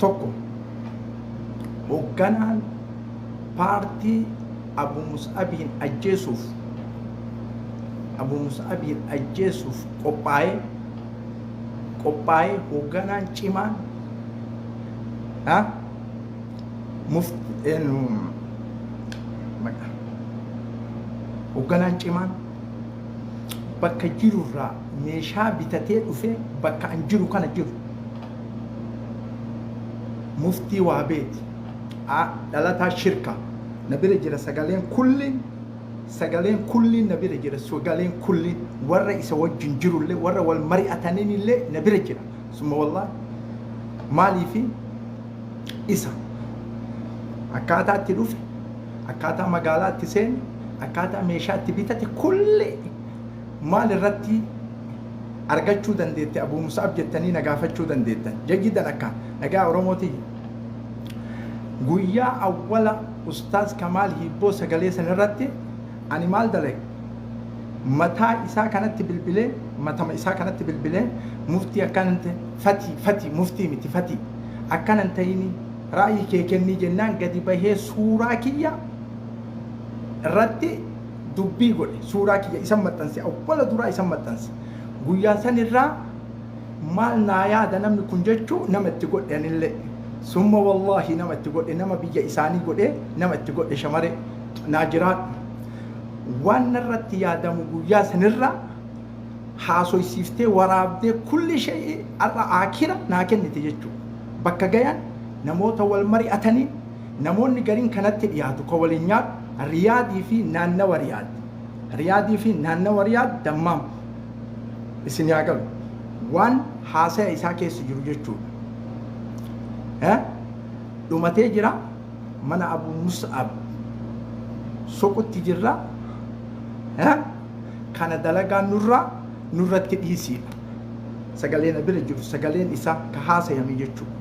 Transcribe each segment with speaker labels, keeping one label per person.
Speaker 1: tokko hoogganaan paartii Abu Mus'abiin ajjeesuuf qophaa'ee hoogganaan cimaan hoogganaan cimaan bakka jirurraa meeshaa bitatee dhufee bakka an jiru kana jiru muftii waabeeti dhalataa shirka na bira jira sagaleen kulliin na bira jira sagaleen kulliin warra isa wajjin jirullee warra wal mari'ataniinillee na bira jira summa wallahi maaliifi isa akkaataa itti dhufe akkaataa magaalaa itti seene akkaataa meeshaa itti bitate kulli maal irratti argachuu dandeette Abu Mus'ab jettanii na gaafachuu dandeettan jajjidan akka nagaa Oromooti guyyaa awwala Ustaaz Kamaal Hibboo sagalee san irratti ani maal dalage mataa isaa kanatti bilbilee muftii akkanante fati muftii miti fati akkanan ta'ini raa'ii kee kennii jennaan gadi bahee suuraa kiyya irratti dubbii godhe suuraa kiyya isan maxxanse awwala duraa isan maxxanse guyyaa san irraa maal naa yaada namni kun jechuu nama itti godhe anillee summa wallahi nama itti godhe nama biyya isaanii godhe nama itti godhe shamare naa jiraadhu waan irratti yaadamu guyyaa sanirra haasoysiiftee waraabdee kulli shay'ii arra aakira naa kennite jechuu bakka gayan namoota wal mari'atanii namoonni gariin kanatti dhiyaatu ka waliin nyaatu riyaadii fi naannawa riyaad dammaam isin yaa galu waan haasaya isaa keessa jiru jechuudha dhumatee jira mana Abu Mus'ab soqutti jirra kana dalagaa nurratti dhiisiidha sagaleen bira jiru sagaleen isaa ka haasayame jechuudha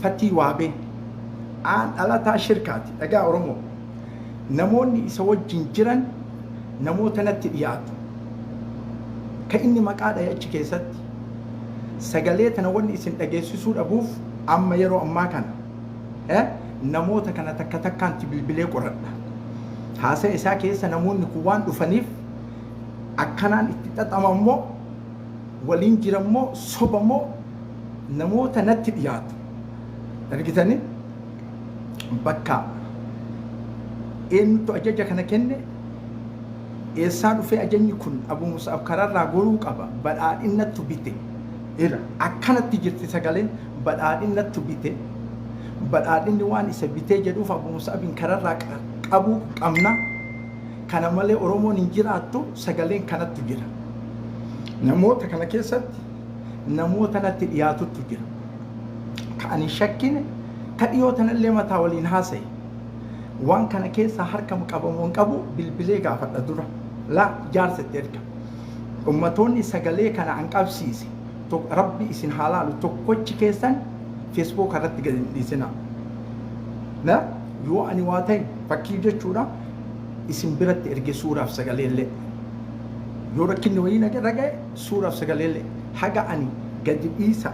Speaker 1: fatii waabee aan dhalataa shirkaati dhagaa Oromoo namoonni isa wajjin jiran namoota natti dhiyaatu ka inni maqaa dhahe achi keessatti sagalee tana wanni isin dhageessisuu dhabuuf amma yeroo ammaa kana namoota kana takka takkaanti bilbilee qoradha haasaya isaa keessa namoonni kun waan dhufaniif akkanaan itti xaxamammoo waliin jirammoo sobammoo namoota natti dhiyaatu argitanii bakka eenyutu ajaja kana kenne eessaa dhufee ajajni kun Abu Mus'ab kararraa goruu qaba badhaadhinnattu bite akkanatti jirti sagaleen badhaadhinnattu bite badhaadhinni waan isa bitee jedhuuf Abu Mus'abin kararraa qabu qabna kana malee Oromoon hin jiraattu sagaleen kanattu jira namoota kana keessatti namoota natti dhiyaatuttu jira ka ani shakkine ka dhiyootanallee mataa waliin haasaye waan kana keessa harka qabamuun qabu bilbilee gaafadha dura la jaarsatti erga ummatoonni sagalee kana an qabsiise rabbi isin halaalu tokkochi keessan Facebook irratti gadi dhiisina na yoo ani waa ta'e fakkii jechuudha isin biratti erge suuraaf sagaleellee yoo rakkinni wayii naga'e suuraaf sagaleellee haga ani gadi dhiisa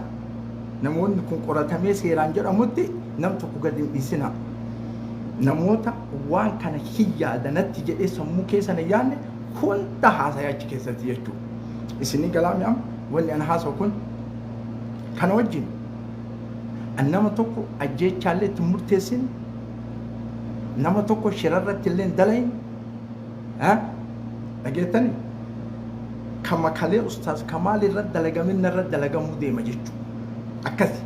Speaker 1: namoonni kun qoratamee seeraan jedhamutti nam tokko gadi dhiisina namoota waan kana hiyyaadanatti jedhee sammuu keessan yaanne hunda haasayaa achi keessatti jechuudha isinii galaami am wanni ana haasawu kun kana wajjin nama tokko ajjeechaallee itti murteessin nama tokko shirarratti illee dalayin dhageettani kama kalee Ustaaz Kamaal irratti dalagaminna irratti dalagamuu deema jechuudha akkasi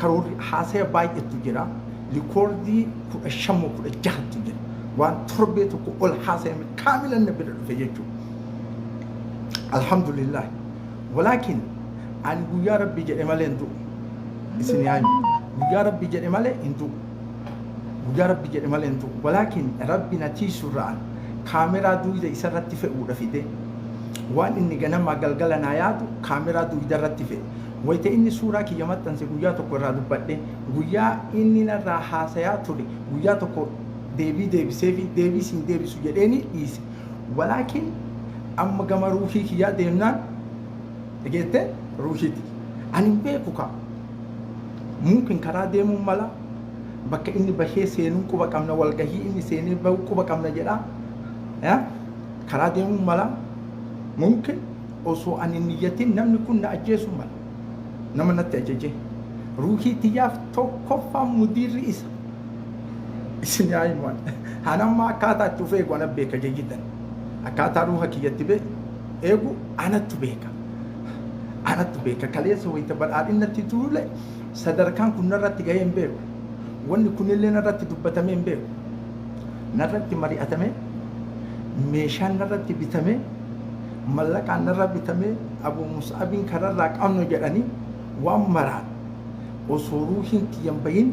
Speaker 1: karoorri haasaya baay'eetu jira likoordii 15-16 jira waan torbee tokko ol haasayame kaamilan bira dhufe jechuudha alhamdulillah walakin ani guyyaa rabbii jedhe malee hin du'u isin yaani guyyaa rabbii jedhe malee hin du'u guyyaa rabbii jedhe malee hin du'u walakin rabbi natiisurraan kaameraa duwida isarratti fe'uudha fide waan inni ganama galgala naa yaadu kaameraa duwida irratti fe'e wayita inni suuraa kiyya maxxanse guyyaa tokko irraa dubbadhe guyyaa inni narraa haasayaa ture guyyaa tokko deebii deebisee fi deebii siin deebisu jedheeni dhiise walakin amma gama ruuhii kiyyaa deemnaan dhageette ruuhiiti ani beeku ka mungkin karaa deemuu mala bakka inni bahee seenuun quba qabna walgahii inni seenee bahu quba qabna jedha karaa deemuu mala mungkin osoo ani niyyatiin namni kun na ajjeesu mala nama natti ajaje ruuhii tiyyaaf tokkoffaa mudiirri isa isin yaa'imaan hanamma akkaataa itti ufee eegu ana beeka jejitan akkaataa ruuha kiyyatti bee eegu anattu beeka kaleessa wayita badhaadhinnatti tuule sadarkaan kun narratti gahee hin beeku wanni kunillee narratti dubbatamee hin beeku narratti mari'atamee meeshaan narratti bitamee mallaqaan narra bitamee Abu Mus'abiin kararraa qabnu jedhanii waan maraan osoo ruuhiin tiyyan bahin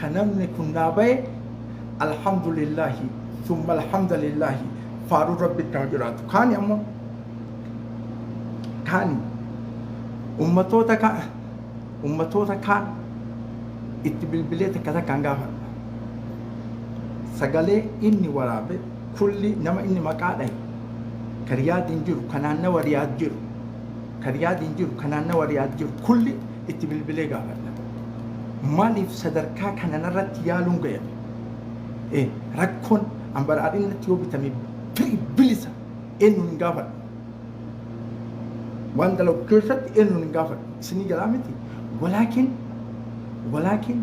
Speaker 1: kan namni kun naa bahe alhamdulillahi thumma alhamdulillahi faaruu rabbitti haa jiraatu kaani ammoo kaani ummatoota kaan itti bilbilee takka takkaan gaafadha sagalee inni waraabe kulli nama inni maqaa dhahe ka Riyaadiin jiru ka naannawa Riyaad jiru ka Riyaadiin jiru ka naannawa Riyaad jiru kulli itti bilbilee gaafadha maaliif sadarkaa kana narratti yaaluun gayame rakkoon badhaadhinnatti yoo bitame bilisa eenyuun hin gaafadhu waan dalagu keessatti eenyuun hin gaafadhu isinii jalaa miti walaakin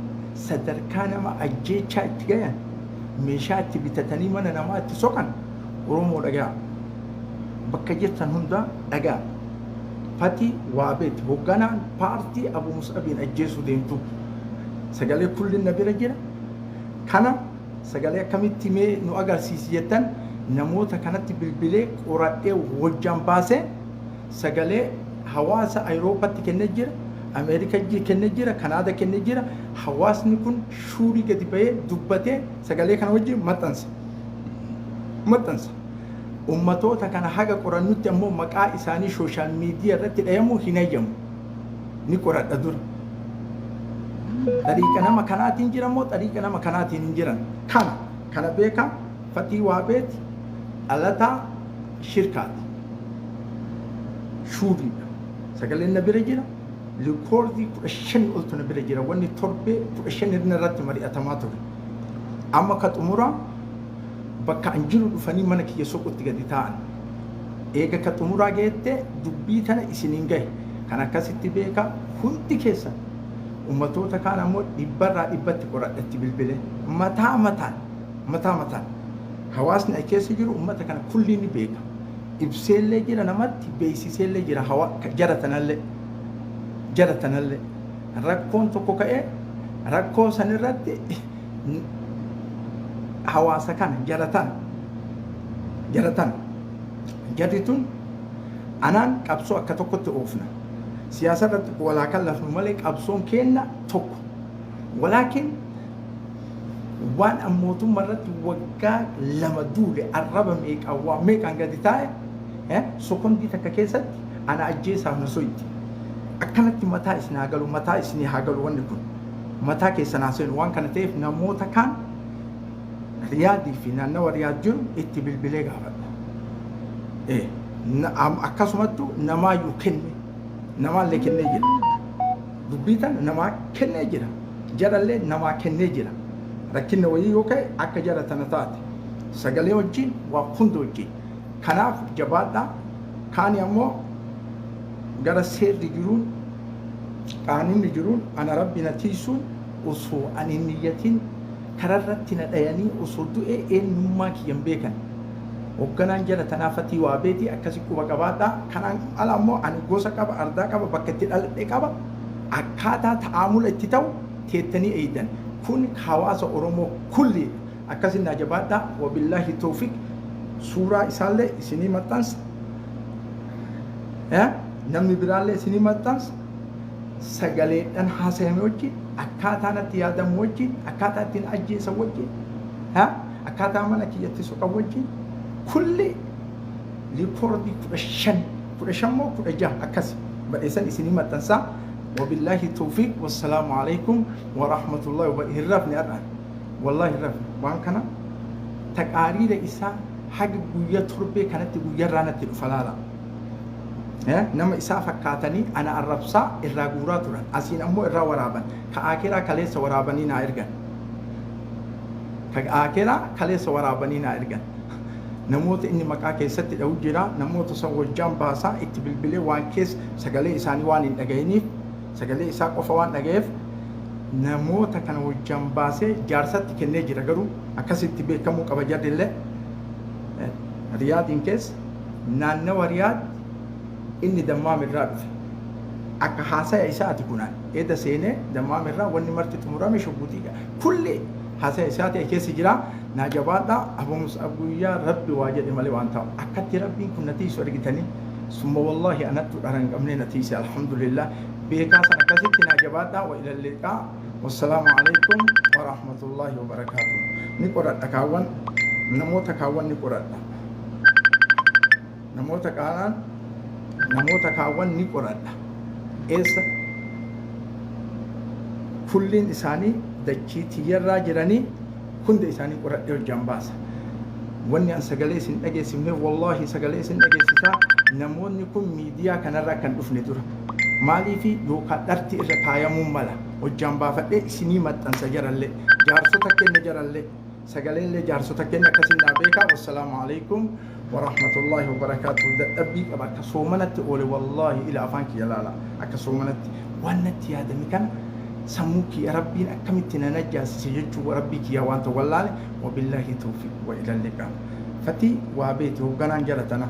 Speaker 1: sadarkaa nama ajjeechaa itti gayan meeshaa itti bitatanii mana namaa itti soqan Oromoo dhagaa bakka jettan hundaa dhagaa Fati Waabeeti hoogganaan paartii Abu Mus'abiin ajjeesuu deemtu sagalee kullin na bira jira kana sagalee akkamitti mee nu agarsiisi jettan namoota kanatti bilbilee qoradhee wajjaan baasee sagalee hawaasa Awurooppaatti kennee jira Ameerikaa kennee jira Kanaadaa kennee jira hawaasni kun shuurii gadi bahee dubbatee sagalee kana wajjin maxxansa ummatoota kana haga qorannutti ammoo maqaa isaanii sooshaal miidiyaa irratti dhayamu hin hayyamu ni qoradha dura طريقة نما كناتين جرا مو طريقة نما كناتين جرا كنا بيكا فتي وابيت ألتا شركات شوري سقلنا برجرا لكوردي كرشن قلتنا برجرا واني تربي كرشن إرنا رات مري أتماتوري أما كات أمورا بكا أنجلو فني منك يسوق تجديتان إيجا كات أمورا جيت دبيتنا إسنينجاي كنا كاسيتي بيكا هنتي كيسا ummatoota kaan ammoo dhibbarraa dhibbatti qoradhatti bilbilee mataa mataan hawaasni as keessa jiru ummata kana kulli ni beeka ibseellee jira namatti beeksiseellee jira jara tanallee rakkoon tokko ka'ee rakkoo sanirratti hawaasa kana jaratan jarri tun anaan qabsoo akka tokkotti oofna سياسة ولا كلف الملك أبصون كنا توك ولكن وان أموتو مرات وقع لما دولي الربا ميك أو ميك عن قديتاي سكون دي تكاكيسات أنا أجيسها نسويتي أكنت متى إسني هاقلو ونكون متى كيسناسين وان كانت تيف نموتا كان ريادي فينا نو رياد جرم اتي بالبليغ هذا أكاسمتو نما يكني nama le kennee jira dubbitan nama kennee jira jarallee nama kennee jira rakkinna wayii yoo ka'e akka jara tana taate sagalee wajjin waa hunda wajjin kanaaf jabaadhaa kaani ammoo gara seerri jiruun qaanuunni jiruun ana rabbi na tiisuun osoo ani niyyatiin kararratti na dhayanii osoo du'e eenyummaa kiyyan beekan hoogganaan jala tanaafatii waa beetii akkasi quba qabaadhaa kanaan ala ammoo ani gosa qaba ardaa qaba bakka itti dhaladhe qaba akkaataa ta'aamula itti ta'u teettanii eeydan kun hawaasa Oromoo kulli akkasin naa jabaadhaa wabillaahi tawfiq suuraa isaallee isinii maxxansa namni biraallee isinii maxxansa sagaleedhaan haasayame wajjin akkaataa natti yaadamu wajjin akkaataa ittiin ajjeesan wajjin akkaataa mana kiyyatti soqa wajjin kulli liikoordii 15 moo 16 akkas badheessan isinii maxxansaa wabillahi tawfiq wassalaamu alaykum wa rahmatullahi wa barakatuh hirrafni adhaan wallahi hirrafni waan kana taqaariira isaa haga guyyaa torbee kanatti guyyarraa natti dhufa laala nama isaa fakkaatanii ana arrabsaa irraa guuraa turan asiin ammoo irraa waraaban ka aakiraa kaleessa waraabanii naa ergan ka aakiraa kaleessa waraabanii naa ergan namoota inni maqaa keessatti dha'u jira namoota san wajjaan baasaa itti bilbilee waan keessa sagalee isaanii waan hin dhaga'iniif sagalee isaa qofa waan dhaga'eef namoota kana wajjaan baasee jaarsatti kennee jira garuu akkasitti beekamuu qaba jarrillee riyaadiin keessa naannawa riyaad inni dammaam irraa dhufe akka haasaya isaati kunaan eeda seenee dammaam irraa wanni marti xumurame shubbuutiidha kulli haasaya isaati keessa jira naa jabaadha Abu Mus'ab guyyaa rabbi waa jedhe malee waan ta'u akkatti rabbiin kun natiisu argitanii summa wallahi anattu dharan qabnee natiise alhamdulillah beekaa san akkasitti naa jabaadha wa ila liqaa wassalaamu alaikum wa rahmatullahi wa barakaatuh ni qoradha kaawwan namoota kaawwan ni qoradha namoota kaawwan ni qoradha eessa kulliin isaanii dachii tiyyarraa jiranii hunda isaanii qoradhee hojjaan baasa wanni an sagalee isin dhageessifne wallahi sagalee isin dhageessisaa namoonni kun miidiyaa kanarraa kan dhufne dura maaliifi yookaan dharti irra kaayamuun mala hojjaan baafadhee isinii maxxansa jarallee jaarsota kenna jarallee sagaleellee jaarsota kenna akkasin naa beekaa wassalaamu alaikum ورحمة الله وبركاته دبي أباك صومنت أولي والله إلى أفانك يا لالا أك صومنت وانت يا دمكان سموك يا ربي أكملتنا نجاس سجدت وربك يا وانت والله وبالله توفيق وإلى اللقاء فتي وابيته وقنا جلتنا